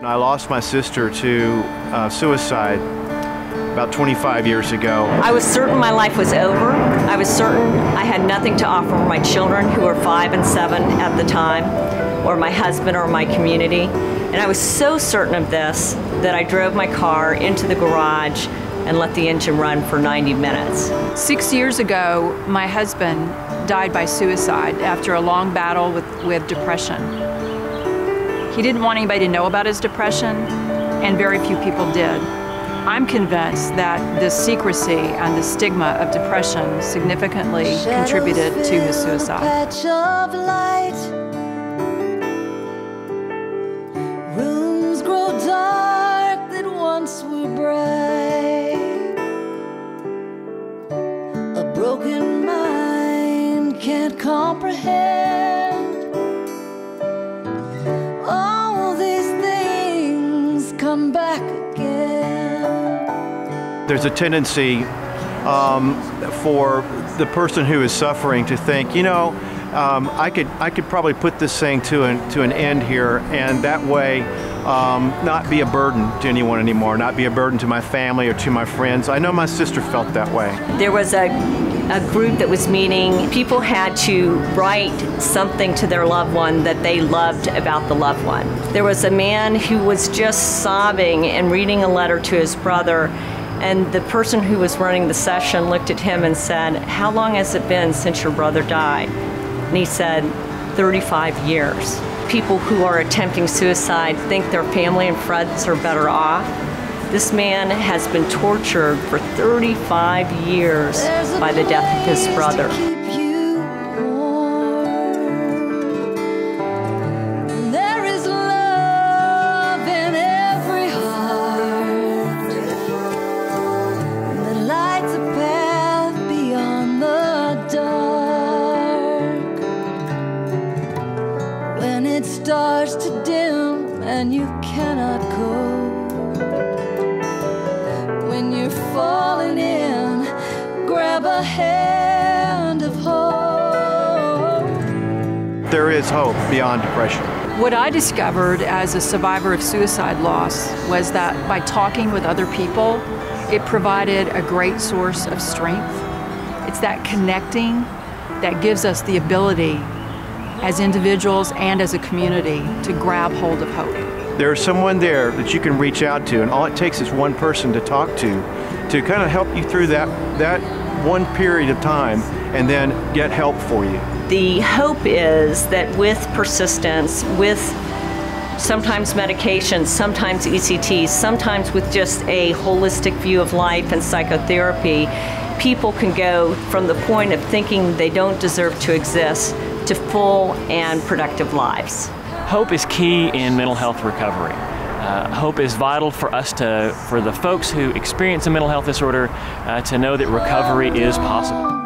I lost my sister to suicide about 25 years ago. I was certain my life was over. I was certain I had nothing to offer my children, who were 5 and 7 at the time, or my husband or my community. And I was so certain of this that I drove my car into the garage and let the engine run for 90 minutes. 6 years ago, my husband died by suicide after a long battle with depression. He didn't want anybody to know about his depression, and very few people did. I'm convinced that the secrecy and the stigma of depression significantly contributed to his suicide. Rooms grow dark that once were bright. A broken mind can't comprehend. All these things come back again. There's a tendency for the person who is suffering to think, you know, I could probably put this thing to an end here, and that way not be a burden to anyone anymore, not be a burden to my family or to my friends. I know my sister felt that way. There was a group that was meeting. People had to write something to their loved one that they loved about the loved one. There was a man who was just sobbing and reading a letter to his brother, and the person who was running the session looked at him and said, "How long has it been since your brother died?" And he said, 35 years. People who are attempting suicide think their family and friends are better off. This man has been tortured for 35 years by the death of his brother. There is love in every heart that lights a path beyond the dark. When it starts to dim and you cannot cope, when you're falling in, grab a hand of hope. There is hope beyond depression. What I discovered as a survivor of suicide loss was that by talking with other people, it provided a great source of strength. It's that connecting that gives us the ability as individuals and as a community to grab hold of hope. There's someone there that you can reach out to, and all it takes is one person to talk to kind of help you through that one period of time and then get help for you. The hope is that with persistence, with sometimes medications, sometimes ECTs, sometimes with just a holistic view of life and psychotherapy, people can go from the point of thinking they don't deserve to exist to full and productive lives. Hope is key in mental health recovery. Hope is vital for us for the folks who experience a mental health disorder to know that recovery is possible.